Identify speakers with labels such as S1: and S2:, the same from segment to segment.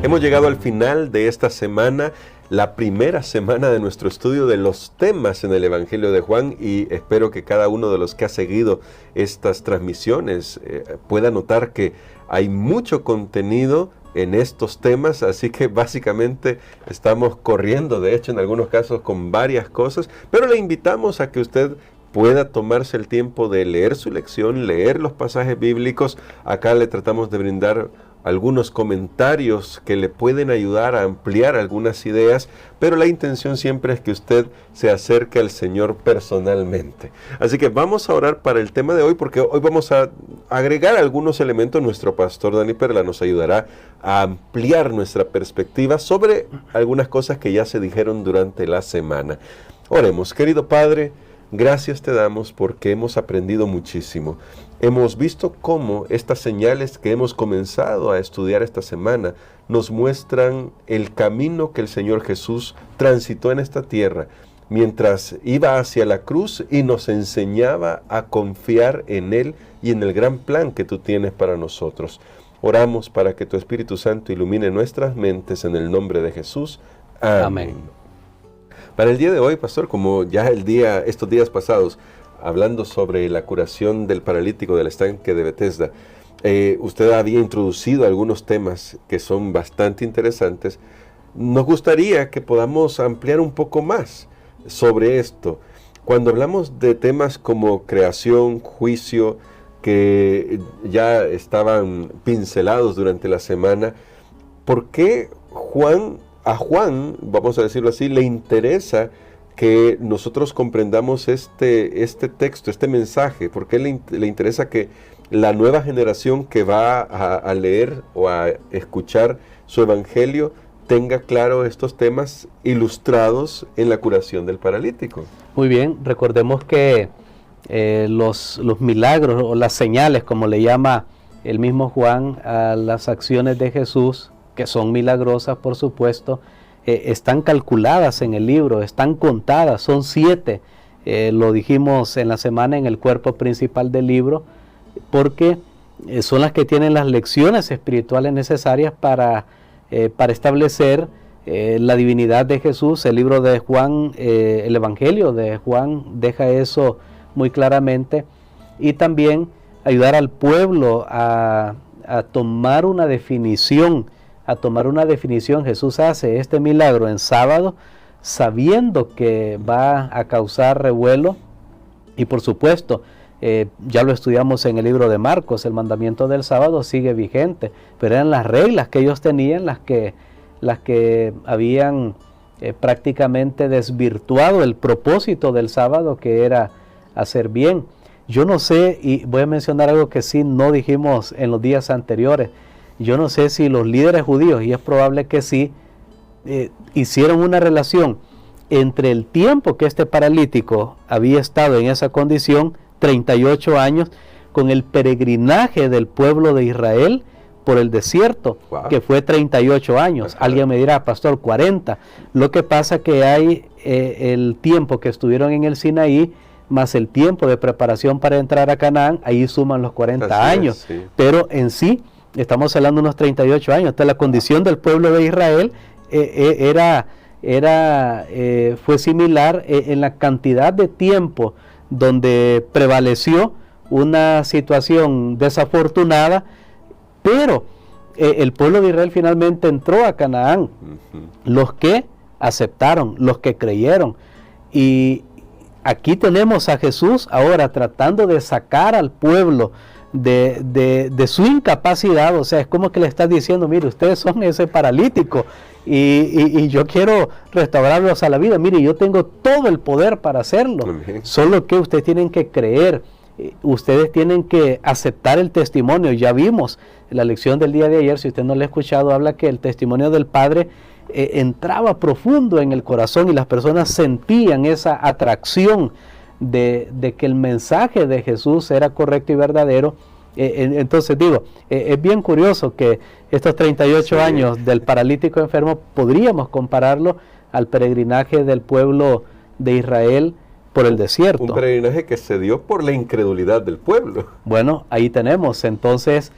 S1: Hemos llegado al final de esta semana, la primera semana de nuestro estudio de los temas en el Evangelio de Juan, y espero que cada uno de los que ha seguido estas transmisiones pueda notar que hay mucho contenido en estos temas, así que básicamente estamos corriendo, de hecho en algunos casos con varias cosas, pero le invitamos a que usted pueda tomarse el tiempo de leer su lección, leer los pasajes bíblicos. Acá le tratamos de brindar algunos comentarios que le pueden ayudar a ampliar algunas ideas, pero la intención siempre es que usted se acerque al Señor personalmente. Así que vamos a orar para el tema de hoy, porque hoy vamos a agregar algunos elementos. Nuestro pastor Dani Perla nos ayudará a ampliar nuestra perspectiva sobre algunas cosas que ya se dijeron durante la semana. Oremos. Querido Padre, gracias te damos porque hemos aprendido muchísimo. Hemos visto cómo estas señales que hemos comenzado a estudiar esta semana nos muestran el camino que el Señor Jesús transitó en esta tierra mientras iba hacia la cruz y nos enseñaba a confiar en Él y en el gran plan que tú tienes para nosotros. Oramos para que tu Espíritu Santo ilumine nuestras mentes en el nombre de Jesús. Amén. Amén. Para el día de hoy, pastor, como ya estos días pasados, hablando sobre la curación del paralítico del estanque de Betesda, usted había introducido algunos temas que son bastante interesantes. Nos gustaría que podamos ampliar un poco más sobre esto. Cuando hablamos de temas como creación, juicio, que ya estaban pincelados durante la semana, ¿por qué a Juan, vamos a decirlo así, le interesa que nosotros comprendamos este texto, este mensaje? ¿Por qué le interesa que la nueva generación que va a leer o a escuchar su evangelio tenga claro estos temas ilustrados en la curación del paralítico?
S2: Muy bien, recordemos que los milagros o las señales, como le llama el mismo Juan a las acciones de Jesús, que son milagrosas, por supuesto, están calculadas en el libro, están contadas, son 7, lo dijimos en la semana en el cuerpo principal del libro, porque son las que tienen las lecciones espirituales necesarias para establecer la divinidad de Jesús. El libro de Juan, el Evangelio de Juan deja eso muy claramente, y también ayudar al pueblo a tomar una definición. Jesús hace este milagro en sábado sabiendo que va a causar revuelo, y por supuesto ya lo estudiamos en el libro de Marcos, el mandamiento del sábado sigue vigente, pero eran las reglas que ellos tenían las que habían prácticamente desvirtuado el propósito del sábado, que era hacer bien. Yo no sé, y voy a mencionar algo que sí no dijimos en los días anteriores. Yo no sé si los líderes judíos, y es probable que sí, hicieron una relación entre el tiempo que este paralítico había estado en esa condición, 38 años, con el peregrinaje del pueblo de Israel por el desierto, wow, que fue 38 años. Ajá. Alguien me dirá, pastor, 40. Lo que pasa que hay el tiempo que estuvieron en el Sinaí, más el tiempo de preparación para entrar a Canaán, ahí suman los 40 años. Sí. Pero en sí, estamos hablando de unos 38 años. Entonces la condición del pueblo de Israel fue similar en la cantidad de tiempo donde prevaleció una situación desafortunada, pero el pueblo de Israel finalmente entró a Canaán. Los que aceptaron, los que creyeron. Y aquí tenemos a Jesús ahora tratando de sacar al pueblo de su incapacidad. O sea, es como que le está diciendo, mire, ustedes son ese paralítico y yo quiero restaurarlos a la vida. Mire, yo tengo todo el poder para hacerlo. Solo que ustedes tienen que creer, ustedes tienen que aceptar el testimonio. Ya vimos en la lección del día de ayer, si usted no lo ha escuchado, habla que el testimonio del Padre entraba profundo en el corazón y las personas sentían esa atracción de que el mensaje de Jesús era correcto y verdadero. Entonces digo, es bien curioso que estos 38 años del paralítico enfermo podríamos compararlo al peregrinaje del pueblo de Israel por el desierto.
S1: Un peregrinaje que se dio por la incredulidad del pueblo.
S2: Bueno, ahí tenemos entonces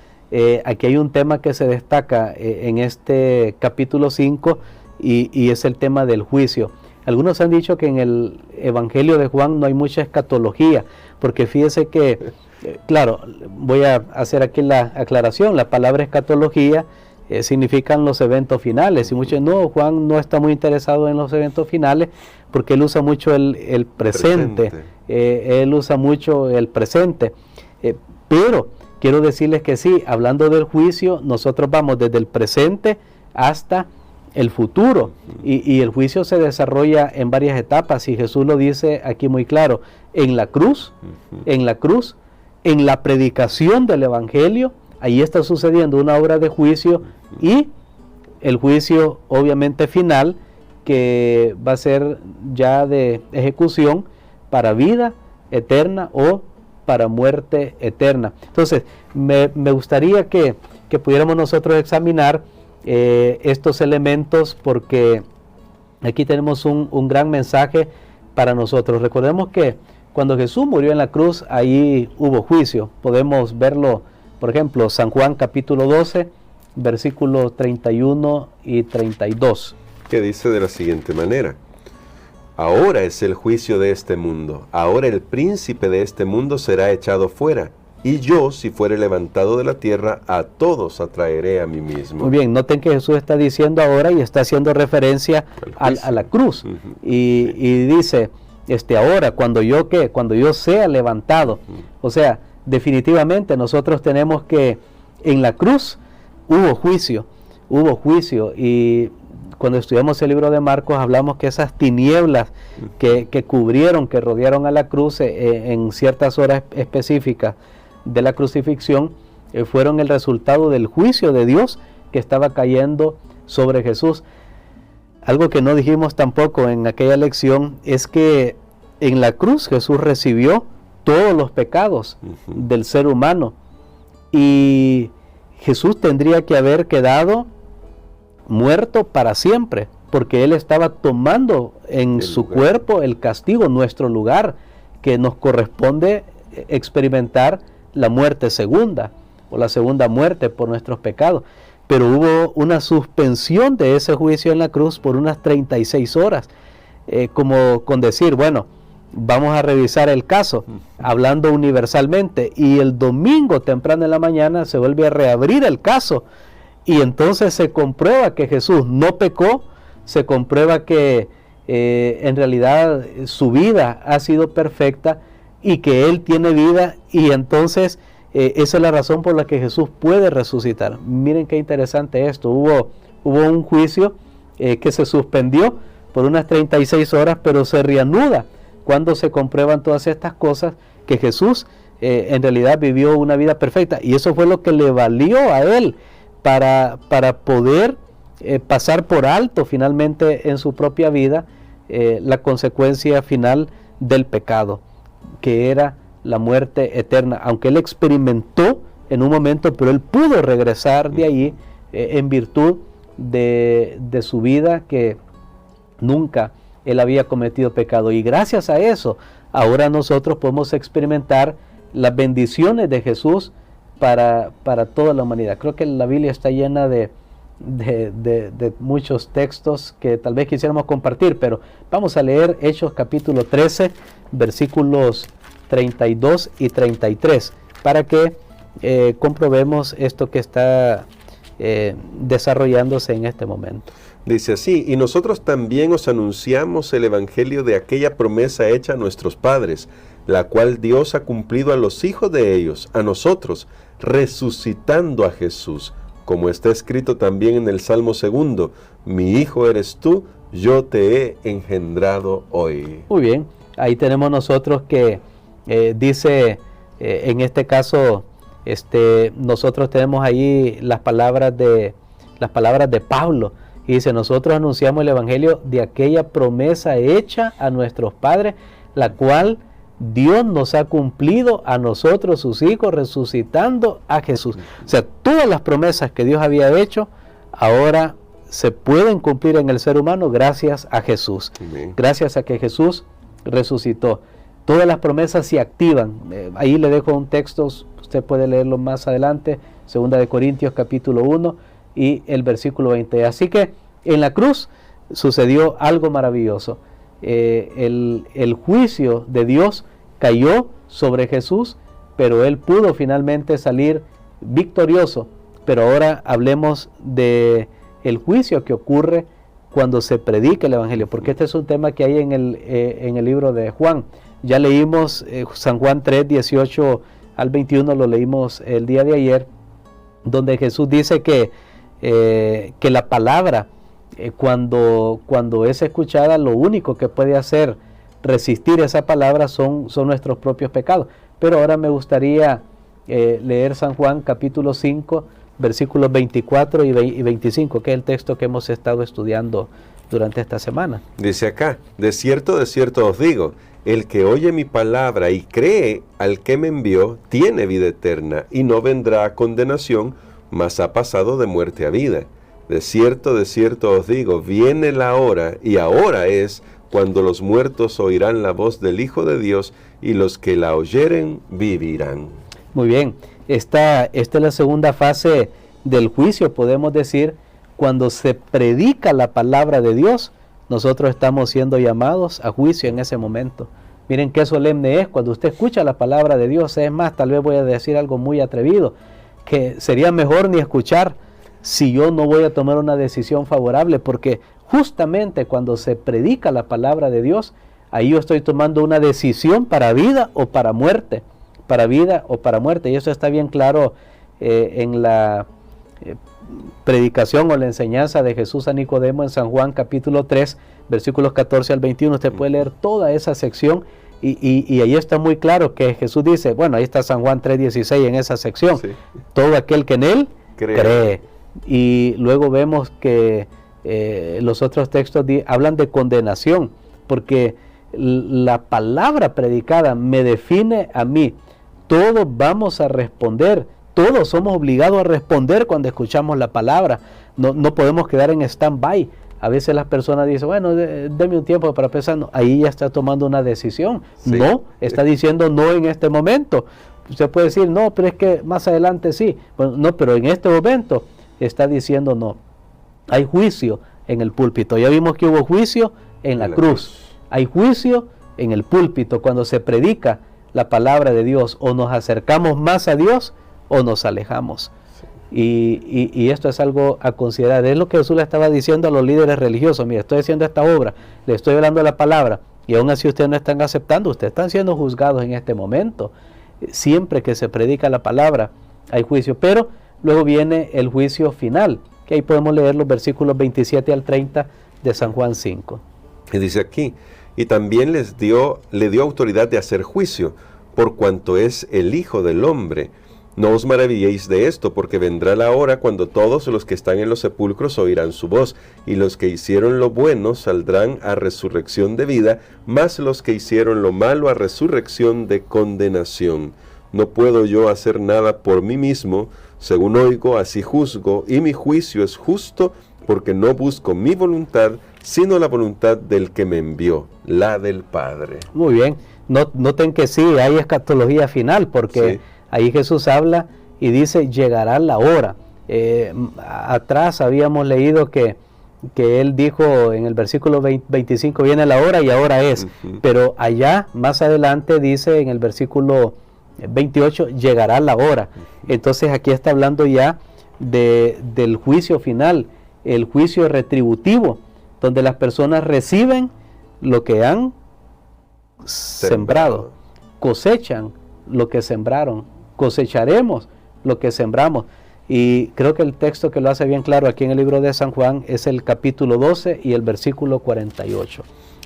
S2: aquí hay un tema que se destaca en este capítulo 5 y es el tema del juicio. Algunos han dicho que en el Evangelio de Juan no hay mucha escatología, porque fíjese que, claro, voy a hacer aquí la aclaración, la palabra escatología significan los eventos finales, y muchos no, Juan no está muy interesado en los eventos finales, porque él usa mucho el presente. Él usa mucho el presente, pero quiero decirles que sí, hablando del juicio, nosotros vamos desde el presente hasta el futuro, y el juicio se desarrolla en varias etapas, y Jesús lo dice aquí muy claro, en la cruz, en la predicación del Evangelio, ahí está sucediendo una obra de juicio, y el juicio obviamente final, que va a ser ya de ejecución para vida eterna o para muerte eterna. Entonces, me gustaría que pudiéramos nosotros examinar estos elementos, porque aquí tenemos un gran mensaje para nosotros. Recordemos que cuando Jesús murió en la cruz, ahí hubo juicio. Podemos verlo, por ejemplo, San Juan capítulo 12, versículos 31 y 32.
S1: Que dice de la siguiente manera: ahora es el juicio de este mundo, ahora el príncipe de este mundo será echado fuera, y yo, si fuere levantado de la tierra, a todos atraeré a mí mismo.
S2: Muy bien, noten que Jesús está diciendo ahora, y está haciendo referencia a la cruz, y dice, ahora, cuando yo sea levantado, o sea, definitivamente nosotros tenemos que, en la cruz hubo juicio, y cuando estudiamos el libro de Marcos hablamos que esas tinieblas que rodearon a la cruz en ciertas horas específicas de la crucifixión, fueron el resultado del juicio de Dios que estaba cayendo sobre Jesús. Algo que no dijimos tampoco en aquella lección es que en la cruz Jesús recibió todos los pecados del ser humano, y Jesús tendría que haber quedado muerto para siempre, porque Él estaba tomando en su cuerpo el castigo, nuestro lugar, que nos corresponde experimentar la muerte segunda, o la segunda muerte por nuestros pecados. Pero hubo una suspensión de ese juicio en la cruz por unas 36 horas, como con decir, bueno, vamos a revisar el caso, hablando universalmente, y el domingo temprano en la mañana se vuelve a reabrir el caso, y entonces se comprueba que Jesús no pecó, se comprueba que en realidad su vida ha sido perfecta, y que Él tiene vida, y entonces esa es la razón por la que Jesús puede resucitar. Miren qué interesante esto. Hubo un juicio que se suspendió por unas 36 horas, pero se reanuda cuando se comprueban todas estas cosas, que Jesús en realidad vivió una vida perfecta, y eso fue lo que le valió a Él para poder pasar por alto finalmente en su propia vida la consecuencia final del pecado, que era la muerte eterna. Aunque Él experimentó en un momento, pero Él pudo regresar de allí en virtud de su vida, que nunca Él había cometido pecado, y gracias a eso ahora nosotros podemos experimentar las bendiciones de Jesús para toda la humanidad. Creo que la Biblia está llena de muchos textos que tal vez quisiéramos compartir, pero vamos a leer Hechos capítulo 13, versículos 32 y 33, para que comprobemos esto que está desarrollándose en este momento.
S1: Dice así: y nosotros también os anunciamos el evangelio de aquella promesa hecha a nuestros padres, la cual Dios ha cumplido a los hijos de ellos, a nosotros, resucitando a Jesús, como está escrito también en el Salmo 2, mi hijo eres tú, yo te he engendrado hoy.
S2: Muy bien, ahí tenemos nosotros que dice, en este caso, nosotros tenemos ahí las palabras de Pablo, y dice: nosotros anunciamos el evangelio de aquella promesa hecha a nuestros padres, la cual Dios nos ha cumplido a nosotros, sus hijos, resucitando a Jesús. O sea, todas las promesas que Dios había hecho, ahora se pueden cumplir en el ser humano gracias a Jesús. Gracias a que Jesús resucitó. Todas las promesas se activan. Ahí le dejo un texto, usted puede leerlo más adelante, Segunda de Corintios capítulo 1 y el versículo 20. Así que en la cruz sucedió algo maravilloso. El juicio de Dios cayó sobre Jesús, pero Él pudo finalmente salir victorioso. Pero ahora hablemos de el juicio que ocurre cuando se predica el Evangelio, porque este es un tema que hay en el libro de Juan. Ya leímos San Juan 3, 18 al 21, lo leímos el día de ayer, donde Jesús dice que la palabra, cuando es escuchada, lo único que puede hacer resistir esa palabra son nuestros propios pecados. Pero ahora me gustaría leer San Juan capítulo 5, versículos 24 y 25, que es el texto que hemos estado estudiando durante esta semana.
S1: Dice acá: de cierto os digo, el que oye mi palabra y cree al que me envió, tiene vida eterna, y no vendrá a condenación, mas ha pasado de muerte a vida. De cierto os digo, viene la hora, y ahora es, cuando los muertos oirán la voz del Hijo de Dios, y los que la oyeren vivirán.
S2: Muy bien, esta es la segunda fase del juicio, podemos decir. Cuando se predica la palabra de Dios, nosotros estamos siendo llamados a juicio en ese momento. Miren qué solemne es cuando usted escucha la palabra de Dios. Es más, tal vez voy a decir algo muy atrevido, que sería mejor ni escuchar si yo no voy a tomar una decisión favorable, porque justamente cuando se predica la palabra de Dios, ahí yo estoy tomando una decisión para vida o para muerte, para vida o para muerte. Y eso está bien claro en la predicación o la enseñanza de Jesús a Nicodemo en San Juan capítulo 3, versículos 14 al 21. Usted puede leer toda esa sección y ahí está muy claro que Jesús dice, bueno, ahí está San Juan 3:16 en esa sección, sí. Todo aquel que en él cree. Y luego vemos que los otros textos hablan de condenación, porque la palabra predicada me define a mí. Todos vamos a responder. Todos somos obligados a responder cuando escuchamos la palabra. No podemos quedar en stand-by. A veces las personas dicen, bueno, deme un tiempo para pensar. No, ahí ya está tomando una decisión. Sí. No, está diciendo no en este momento. Usted puede decir, no, pero es que más adelante sí. Bueno, no, pero en este momento está diciendo no. Hay juicio en el púlpito. Ya vimos que hubo juicio en la cruz. Hay juicio en el púlpito cuando se predica la palabra de Dios. O nos acercamos más a Dios o nos alejamos. Y esto es algo a considerar. Es lo que Jesús le estaba diciendo a los líderes religiosos. Mira, estoy haciendo esta obra, le estoy hablando de la palabra, y aún así ustedes no están aceptando. Ustedes están siendo juzgados en este momento. Siempre que se predica la palabra hay juicio, pero luego viene el juicio final, que ahí podemos leer los versículos 27 al 30 de San Juan 5.
S1: Y dice aquí, y también le dio autoridad de hacer juicio, por cuanto es el Hijo del Hombre. No os maravilléis de esto, porque vendrá la hora cuando todos los que están en los sepulcros oirán su voz, y los que hicieron lo bueno saldrán a resurrección de vida, mas los que hicieron lo malo a resurrección de condenación. No puedo yo hacer nada por mí mismo, según oigo, así juzgo, y mi juicio es justo, porque no busco mi voluntad, sino la voluntad del que me envió, la del Padre.
S2: Muy bien, noten que sí, hay escatología final, porque sí. Ahí Jesús habla y dice, llegará la hora. Atrás habíamos leído que Él dijo en el versículo 25, viene la hora y ahora es. Pero allá, más adelante, dice en el versículo 28, llegará la hora. Entonces aquí está hablando ya del juicio final, el juicio retributivo, donde las personas reciben lo que han sembrado, cosechan lo que sembraron. Cosecharemos lo que sembramos. Y creo que el texto que lo hace bien claro aquí en el libro de San Juan es el capítulo 12 y el versículo 48.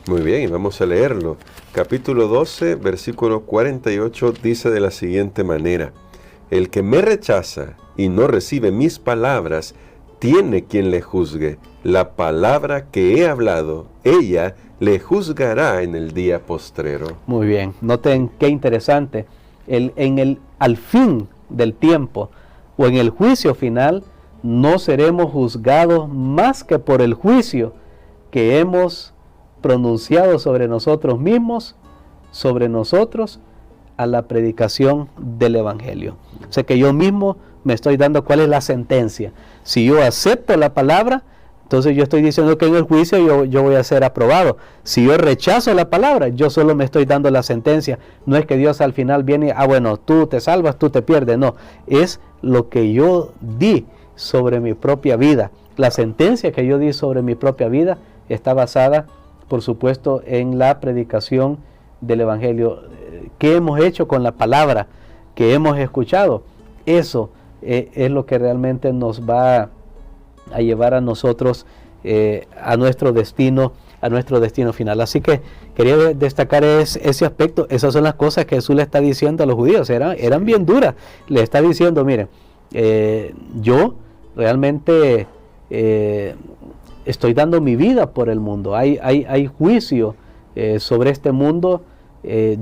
S1: Muy bien, y vamos a leerlo. Capítulo 12, versículo 48 dice de la siguiente manera: el que me rechaza y no recibe mis palabras, tiene quien le juzgue. La palabra que he hablado, ella le juzgará en el día postrero.
S2: Muy bien, noten qué interesante. Al fin del tiempo o en el juicio final, no seremos juzgados más que por el juicio que hemos pronunciado sobre nosotros mismos, sobre nosotros, a la predicación del Evangelio. O sea que yo mismo me estoy dando cuál es la sentencia. Si yo acepto la palabra, entonces yo estoy diciendo que en el juicio yo voy a ser aprobado. Si yo rechazo la palabra, yo solo me estoy dando la sentencia. No es que Dios al final viene, bueno, tú te salvas, tú te pierdes. No, es lo que yo di sobre mi propia vida. La sentencia que yo di sobre mi propia vida está basada, por supuesto, en la predicación del Evangelio. ¿Qué hemos hecho con la palabra que hemos escuchado? Eso es lo que realmente nos va a llevar a nosotros a nuestro destino final. Así que quería destacar ese aspecto. Esas son las cosas que Jesús le está diciendo a los judíos. Eran bien duras. Le está diciendo, miren, yo realmente estoy dando mi vida por el mundo. Hay juicio sobre este mundo.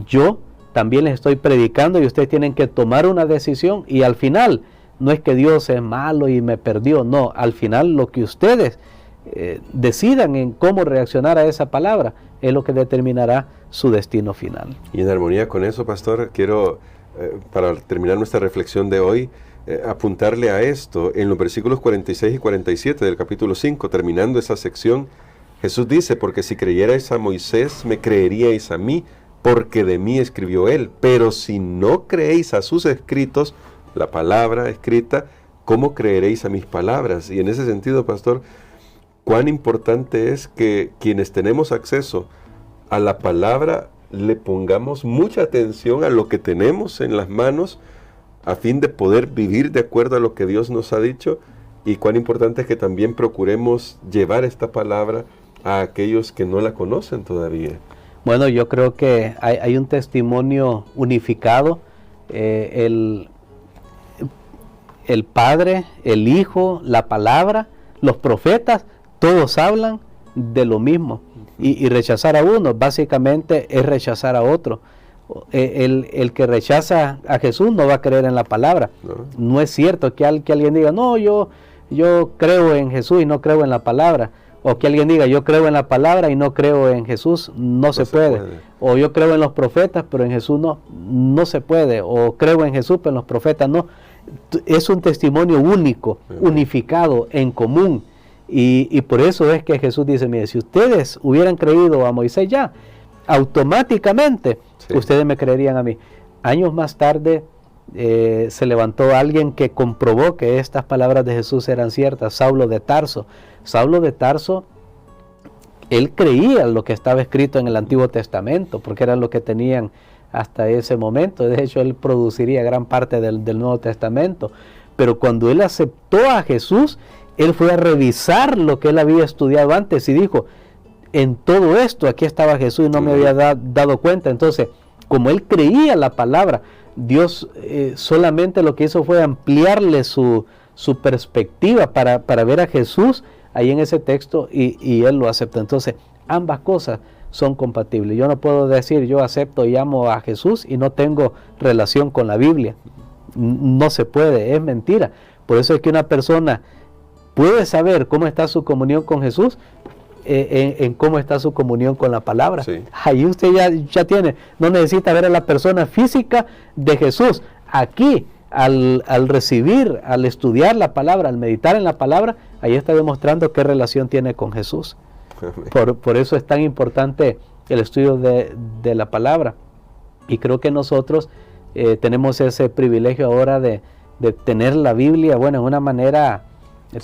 S2: Yo también les estoy predicando y ustedes tienen que tomar una decisión, y al final no es que Dios es malo y me perdió, no, al final lo que ustedes decidan en cómo reaccionar a esa palabra es lo que determinará su destino final.
S1: Y en armonía con eso, pastor, quiero, para terminar nuestra reflexión de hoy, apuntarle a esto. En los versículos 46 y 47 del capítulo 5, terminando esa sección, Jesús dice, porque si creyerais a Moisés, me creeríais a mí, porque de mí escribió él. Pero si no creéis a sus escritos, la palabra escrita, ¿cómo creeréis a mis palabras? Y en ese sentido, pastor, cuán importante es que quienes tenemos acceso a la palabra le pongamos mucha atención a lo que tenemos en las manos a fin de poder vivir de acuerdo a lo que Dios nos ha dicho, y cuán importante es que también procuremos llevar esta palabra a aquellos que no la conocen todavía.
S2: Bueno, yo creo que hay un testimonio unificado. El Padre, el Hijo, la palabra, los profetas, todos hablan de lo mismo. Y rechazar a uno básicamente es rechazar a otro. El que rechaza a Jesús no va a creer en la palabra. No es cierto que alguien diga, no, yo creo en Jesús y no creo en la palabra. O que alguien diga, yo creo en la palabra y no creo en Jesús. No se puede. O yo creo en los profetas, pero en Jesús no se puede. O creo en Jesús, pero en los profetas no. Es un testimonio único, unificado, en común. Y por eso es que Jesús dice, mire, si ustedes hubieran creído a Moisés ya, automáticamente ustedes me creerían a mí. Años más tarde se levantó alguien que comprobó que estas palabras de Jesús eran ciertas, Saulo de Tarso. Saulo de Tarso, él creía lo que estaba escrito en el Antiguo Testamento, porque era lo que tenían hasta ese momento. De hecho, él produciría gran parte del Nuevo Testamento. Pero cuando él aceptó a Jesús, él fue a revisar lo que él había estudiado antes y dijo, en todo esto aquí estaba Jesús y no me había dado cuenta. Entonces, como él creía la palabra, Dios solamente lo que hizo fue ampliarle su perspectiva para ver a Jesús ahí en ese texto, y él lo aceptó. Entonces, ambas cosas son compatibles. Yo no puedo decir yo acepto y amo a Jesús y no tengo relación con la Biblia. No se puede, es mentira. Por eso es que una persona puede saber cómo está su comunión con Jesús en cómo está su comunión con la palabra. Sí. Ahí usted ya tiene, no necesita ver a la persona física de Jesús. Aquí, al recibir, al estudiar la palabra, al meditar en la palabra, ahí está demostrando qué relación tiene con Jesús. Por eso es tan importante el estudio de la palabra. Y creo que nosotros tenemos ese privilegio ahora de tener la Biblia, bueno, en una manera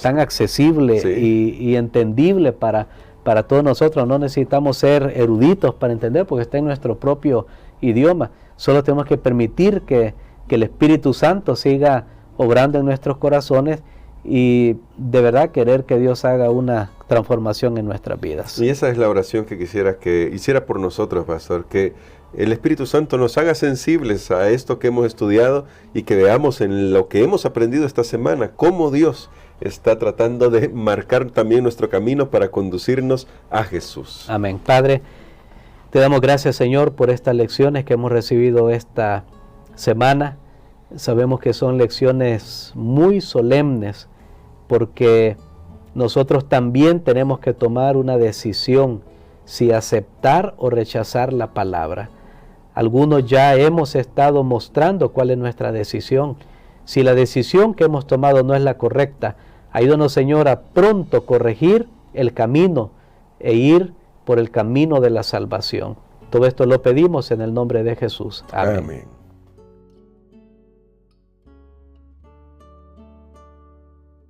S2: tan accesible y entendible para todos nosotros. No necesitamos ser eruditos para entender, porque está en nuestro propio idioma. Solo tenemos que permitir que el Espíritu Santo siga obrando en nuestros corazones y de verdad querer que Dios haga una transformación en nuestras vidas.
S1: Y esa es la oración que quisiera que hiciera por nosotros, pastor, que el Espíritu Santo nos haga sensibles a esto que hemos estudiado y que veamos en lo que hemos aprendido esta semana, cómo Dios está tratando de marcar también nuestro camino para conducirnos a Jesús.
S2: Amén. Padre, te damos gracias, Señor, por estas lecciones que hemos recibido esta semana. Sabemos que son lecciones muy solemnes, porque nosotros también tenemos que tomar una decisión si aceptar o rechazar la palabra. Algunos ya hemos estado mostrando cuál es nuestra decisión. Si la decisión que hemos tomado no es la correcta, ayúdanos, Señor, a pronto corregir el camino e ir por el camino de la salvación. Todo esto lo pedimos en el nombre de Jesús. Amén.
S1: Amén.